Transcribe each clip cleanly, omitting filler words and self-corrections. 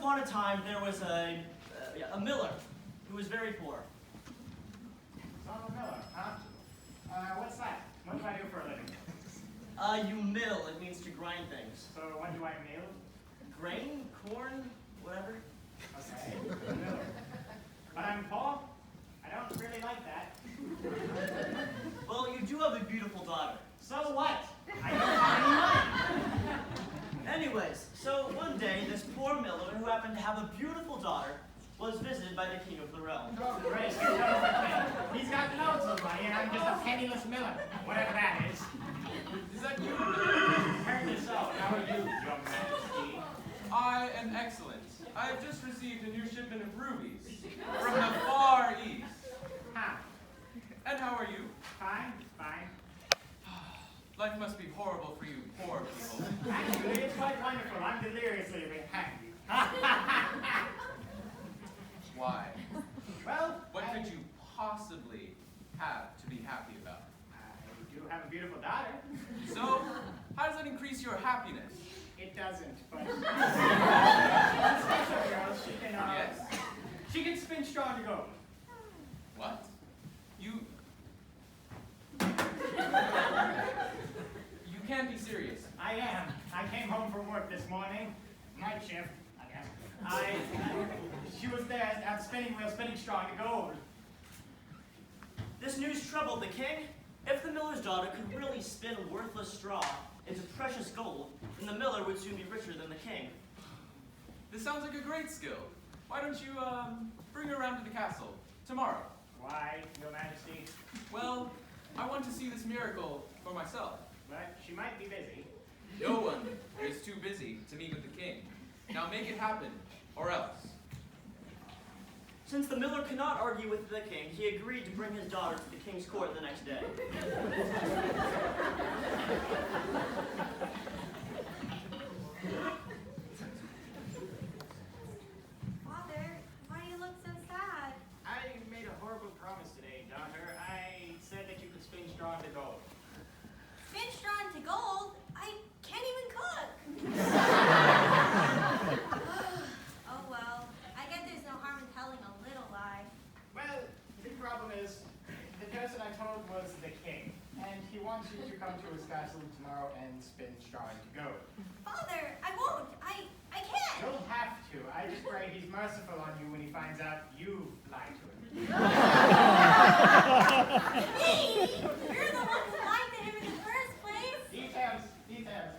upon a time, there was a miller who was very poor. So I'm a miller, huh? What's that? What do I do for a living? You mill. It means to grind things. So what do I mill? Grain, corn, whatever. Okay, miller. But I'm poor. I don't really like that. Well, you do have a beautiful daughter. So what? I don't have any money. Anyways, so one day, this poor miller, who happened to have a beautiful daughter, was visited by the king of the realm. Oh, great. He's got loads of money, and I'm just a penniless miller. Whatever that is. Is that you? Apparently so. How are you, Your Majesty? I am excellent. I have just received a new shipment of rubies from the Far East. Huh. And how are you? Fine, fine. Life must be horrible for you poor people. Actually, it's quite wonderful. I'm deliriously happy. Why? Well, What could you possibly have to be happy about? I do have a beautiful daughter. So, how does that increase your happiness? It doesn't, but she's a special girl. Yes? She can spin straw to gold. What? You can't be serious. I am. I came home from work this morning. Night shift, I guess. She was there at the spinning wheel, spinning straw to gold. This news troubled the king. If the miller's daughter could really spin worthless straw into precious gold, then the miller would soon be richer than the king. This sounds like a great skill. Why don't you, bring her around to the castle tomorrow? Why, Your Majesty? Well, I want to see this miracle for myself. But she might be busy. No one is too busy to meet with the king. Now make it happen, or else. Since the miller could not argue with the king, he agreed to bring his daughter to the king's court the next day. Father, why do you look so sad? I made a horrible promise today, daughter. I said that you could spin straw to gold. Spin straw into gold? I can't even cook. Oh well, I guess there's no harm in telling a little lie. Well, the problem is, the person I told was the king, and he wants you to come to his castle tomorrow and spin straw into gold. Father, I won't. I can't. You'll have to. I just pray he's merciful on you when he finds out you lied to him. Me? You're the one who lied to him in the first place. Details, details.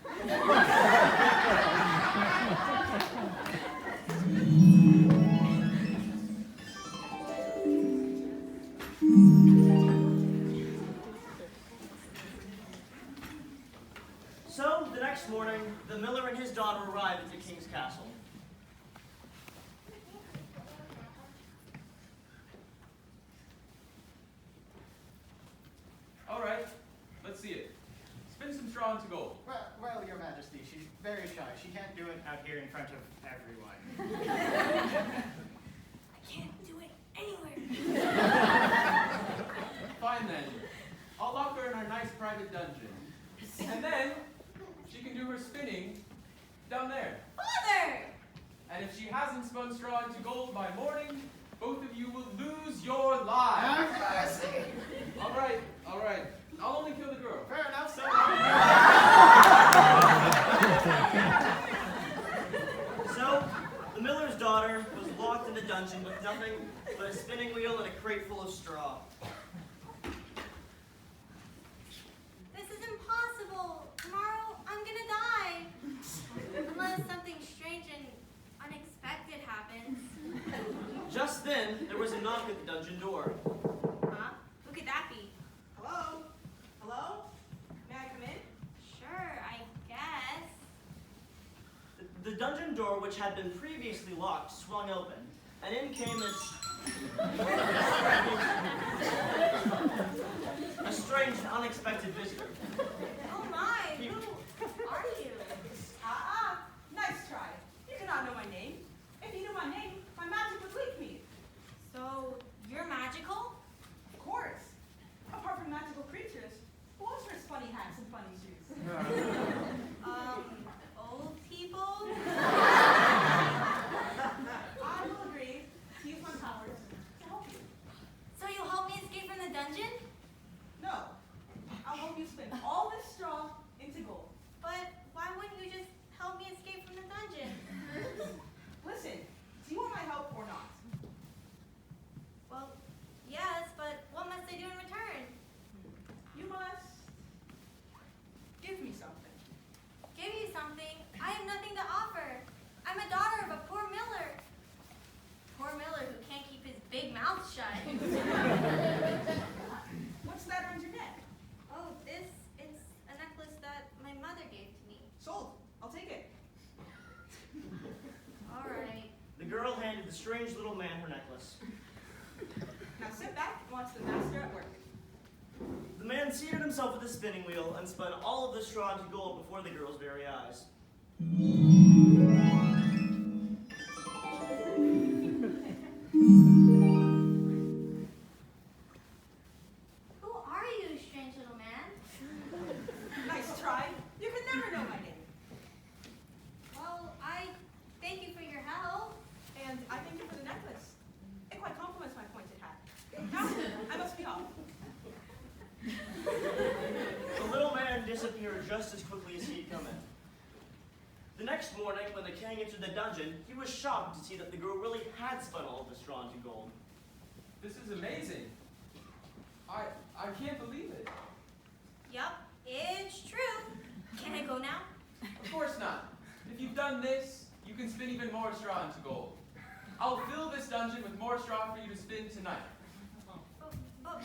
So, the next morning, the miller and his daughter arrived at the king's castle. All right, let's see it. Spin some straw into gold. Well, Your Majesty, she's very shy. She can't do it out here in front of everyone. I can't do it anywhere. Fine then. I'll lock her in our nice private dungeon. And then, she can do her spinning down there. Father! And if she hasn't spun straw into gold by morning, both of you will lose your lives. All right. I'll only kill the girl. Fair enough, so. So, the miller's daughter was locked in the dungeon with nothing but a spinning wheel and a crate full of straw. This is impossible. Tomorrow, I'm gonna die. Unless something strange and unexpected happens. Just then, there was a knock at the dungeon door. Huh? Who could that be? Hello? Hello? May I come in? Sure, I guess. The dungeon door, which had been previously locked, swung open, and in came a strange and unexpected visitor. Oh my, who are you? Nice try. You cannot know my name. If you knew my name, my magic would leave me. So, you're magical? Of course. Apart from magical creatures, who else wears funny hats and funny shoes? Old people? the strange little man her necklace. Now sit back and watch the master at work. The man seated himself at the spinning wheel and spun all of the straw into gold before the girl's very eyes. Who are you, strange little man? Nice try. You could never know my name. Well, I thank you for your help. And I thank you for the necklace. It quite compliments my pointed hat. Now, I must be off. The little man disappeared just as quickly as he had come in. The next morning, when the king entered the dungeon, he was shocked to see that the girl really had spun all of the straw into gold. This is amazing. I can't believe it. Yup, it's true. Can I go now? Of course not. If you've done this, you can spin even more straw into gold. I'll fill this dungeon with more straw for you to spin tonight. But I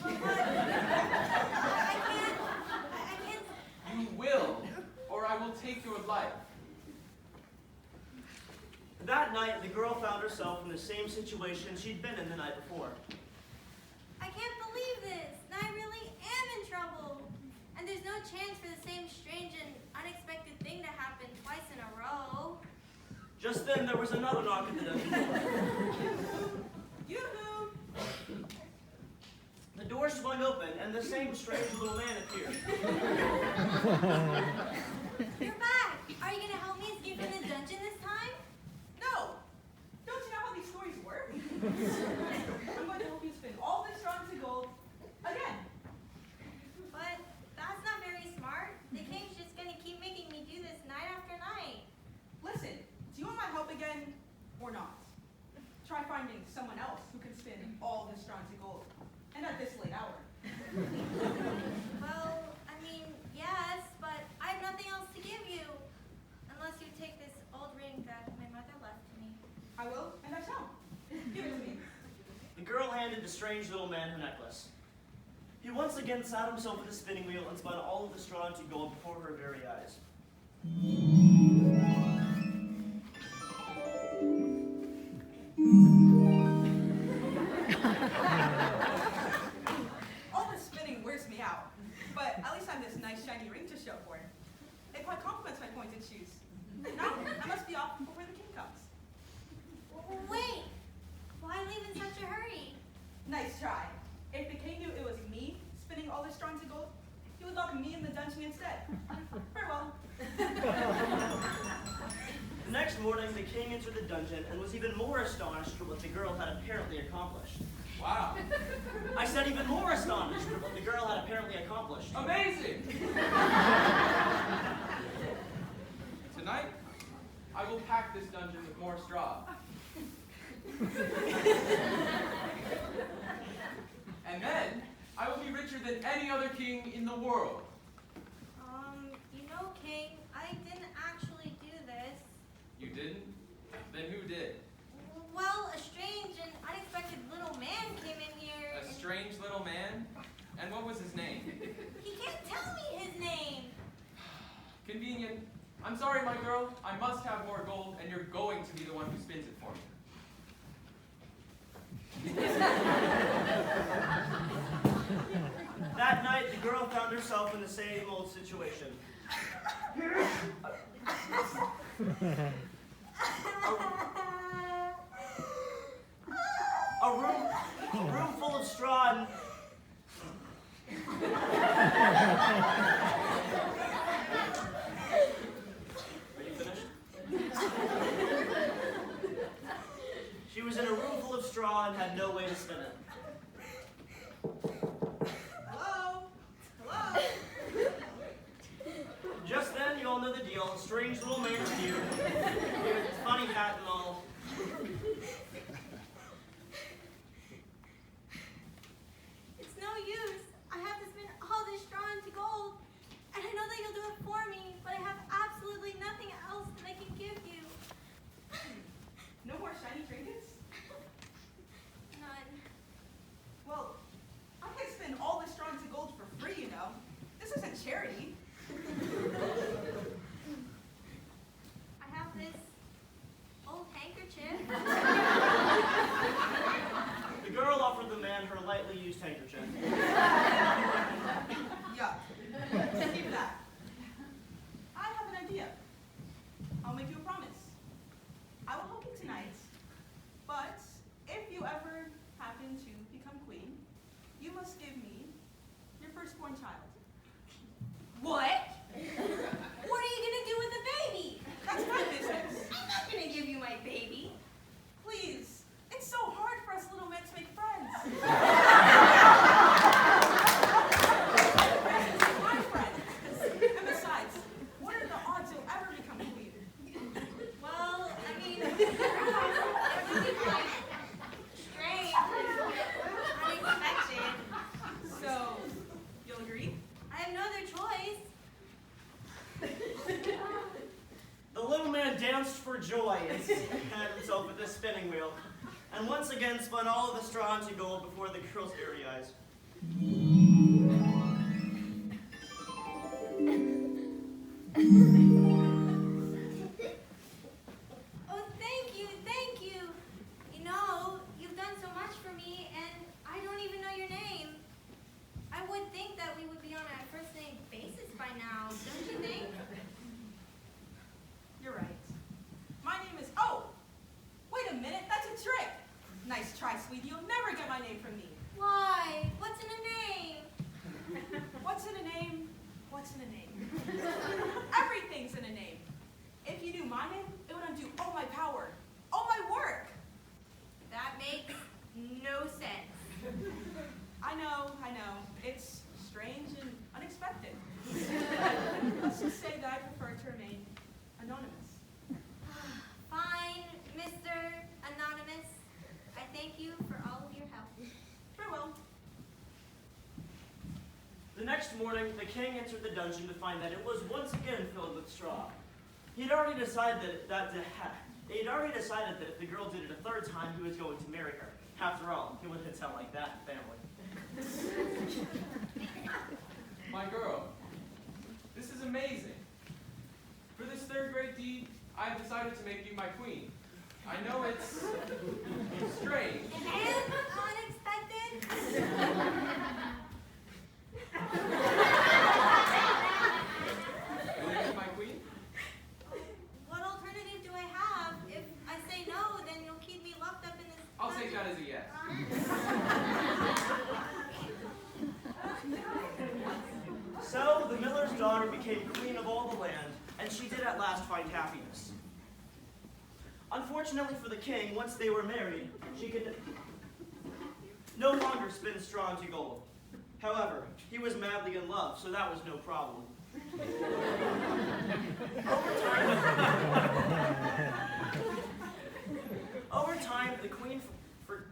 can't. You will, or I will take your life. That night, the girl found herself in the same situation she'd been in the night before. I can't believe this. I really am in trouble. And there's no chance for the same strange and unexpected thing to happen twice in a row. Just then, there was another knock at the dungeon door. Yoo-hoo! The door swung open, and the same strange little man appeared. You're back. Are you going to help me escape from the dungeon this time? No! Don't you know how these stories work? I'm going to help you spin all this straw into gold again. But that's not very smart. The king's just going to keep making me do this night after night. Listen, do you want my help again or not? Try finding someone else who can spin all this straw into gold. And at this late hour. Well, I mean, yes, but I have nothing else to give you. Unless you take this old ring that my mother left to me. I will, and I shall. Give it to me. The girl handed the strange little man her necklace. He once again sat himself at the spinning wheel and spun all of the straw into gold before her very eyes. All this spinning wears me out, but at least I have this nice shiny ring to show for it. It quite compliments my pointed shoes. Now, I must be off before the king comes. Wait! Why leave in such a hurry? Nice try. If the king knew it was me spinning all this straw into gold, he would lock me in the dungeon instead. Farewell. The next morning, the king entered the dungeon and was even more astonished at what the girl had apparently accomplished. Wow. I said even more astonished at what the girl had apparently accomplished. Amazing! Tonight, I will pack this dungeon with more straw. And then, I will be richer than any other king in the world. You know, King, I didn't actually do this. You didn't? Then who did? Well, a strange and unexpected little man came in here. A strange little man? And what was his name? He can't tell me his name. Convenient. I'm sorry, my girl. I must have more gold, and you're going to be the one who spins it for me. That night, the girl found herself in the same old situation. A room full of straw and... Are you finished? She was in a room full of straw and had no way to spin it. Hello? Hello? Just then, you all know the deal. A strange little man appeared with his funny hat and all. It's no use. I have to spin all this straw into gold. And I know that you'll do it for me, but I have absolutely nothing else that I can give you. No more shiny trinkets? None. Well, I can spin all this straw into gold for free, you know. This isn't charity. I have this old handkerchief. himself with his spinning wheel, and once again spun all of the straw into gold before the girl's airy eyes. Oh, thank you, thank you. You know, you've done so much for me, and I don't even know your name. I would think that we would be on a first-name basis by now, don't you think? You're right. My name is... Oh! Wait a minute, that's a trick! Nice try, sweetie. You'll never get my name from me. Why? What's in a name? What's in a name? What's in a name? Everything's in a name. If you knew my name, it would undo all my power, all my work. That makes no sense. I know. It's strange and unexpected. Let's just say that I prefer to remain anonymous. Fine, Mr. Anonymous. I thank you for all of your help. Farewell. The next morning, the king entered the dungeon to find that it was once again filled with straw. He had already decided that if the girl did it a third time, he was going to marry her. After all, it wouldn't sound like that in family. My girl, this is amazing. For this third great deed, I have decided to make you my queen. I know it's strange. And unexpected. Will you be my queen? What alternative do I have? If I say no, then you'll keep me locked up in this I'll take that as a yes. So, the miller's daughter became queen of all the land, and she did at last find happiness. Unfortunately for the king, once they were married, she could no longer spin straw into gold. However, he was madly in love, so that was no problem. Over time, the queen forgot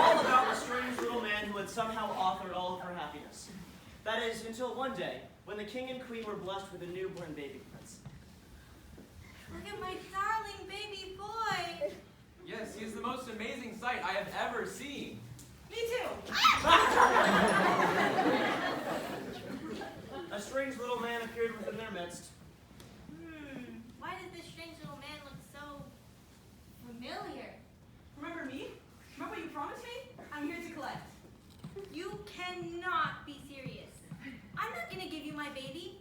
all about the strange little man who had somehow authored all of her happiness. That is, until one day, when the king and queen were blessed with a newborn baby prince. Look at my darling baby boy. Yes, he is the most amazing sight I have ever seen. Me too. A strange little man appeared within their midst. Why does this strange little man look so familiar? Remember me? Remember what you promised me? I'm here to collect. You cannot be serious. I'm not gonna give you my baby.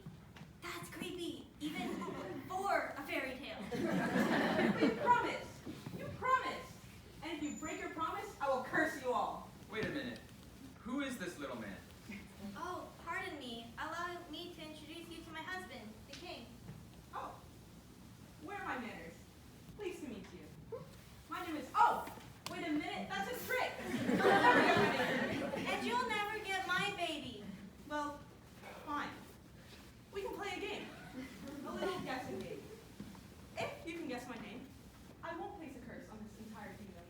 That's creepy, even for a fairy tale. You promised. You promised. And if you break your promise, I will curse you all. Wait a minute. Who is this little man? Oh, pardon me. Allow me to introduce you to my husband, the king. Oh. Where are my manners? Pleased to meet you. My name is... Oh! Wait a minute. That's a trick. You'll never get my name. And you'll never get my baby. Well, fine. We can play a game. A little guessing game. If you can guess my name, I won't place a curse on this entire kingdom.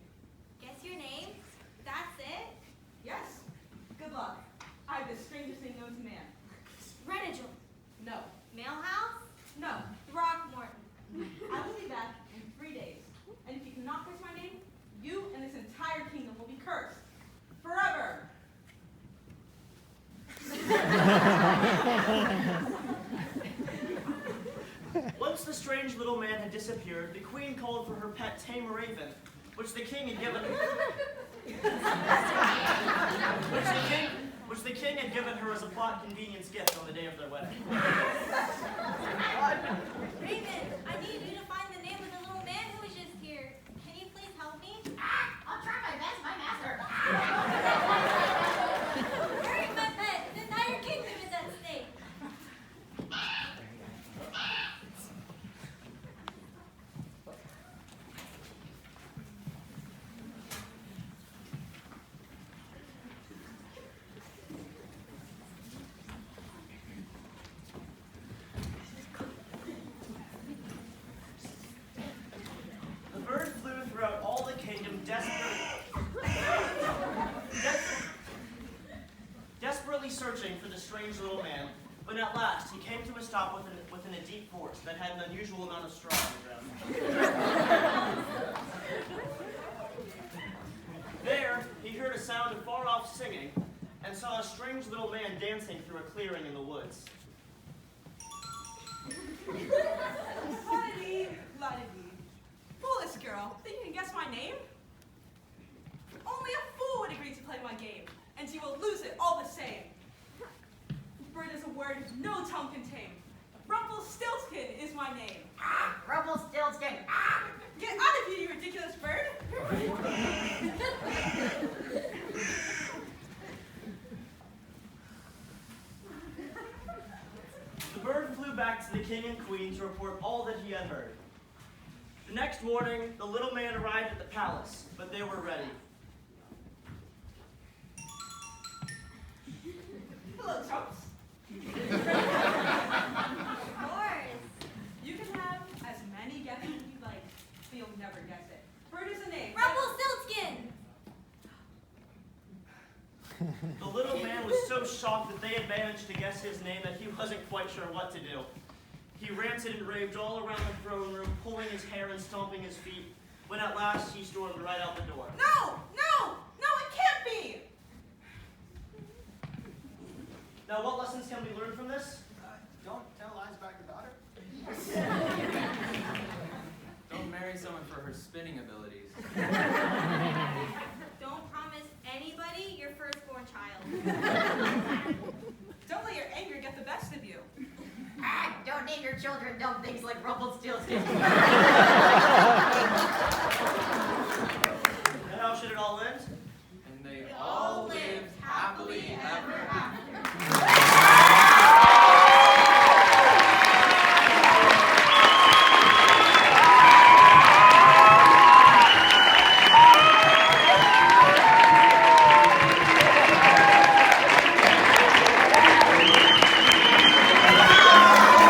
Guess your name? That's it? Yes? Good luck. I have the strangest name known to man. Renegel. No. Mailhouse? No. Throckmorton. I will be back in 3 days. And if you cannot guess my name, you and this entire kingdom will be cursed. Forever. Once the strange little man had disappeared, the queen called for her pet tame raven, which the king had given which the king had given her as a plot convenience gift on the day of their wedding. Raven, I need you to find the name of the little man who was just here. Can you please help me? I'll try my best, my master. Hurry, my pet! The entire kingdom is at stake. The bird flew throughout all the kingdom, desperately searching for the strange little man, but at last he came to a stop within a deep forest that had an unusual amount of straw on the ground. through a clearing in the woods. La-di-dee, la-di-dee. Foolish girl, think you can guess my name? Only a fool would agree to play my game, and you will lose it all the same. Bird is a word no tongue can tame. Rumpelstiltskin is my name. Ah, Rumpelstiltskin. Ah! Get out of here, you ridiculous bird! The bird flew back to the king and queen to report all that he had heard. The next morning, the little man arrived at the palace, but they were ready. Hello, Trumps. Of course. You can have as many guesses as you like, but you'll never guess it. Bird is a name. Rumpelstiltskin! The little man was so shocked that they had managed to guess his name that he wasn't quite sure what to do. He ranted and raved all around the throne room, pulling his hair and stomping his feet, when at last he stormed right out the door. No! No! No, it can't be! Now, what lessons can we learn from this? Don't tell lies about your daughter. Don't marry someone for her spinning abilities. Don't promise anybody your firstborn child. Don't let your anger get the best of you. Ah, don't name your children dumb things like Rumpelstiltskin.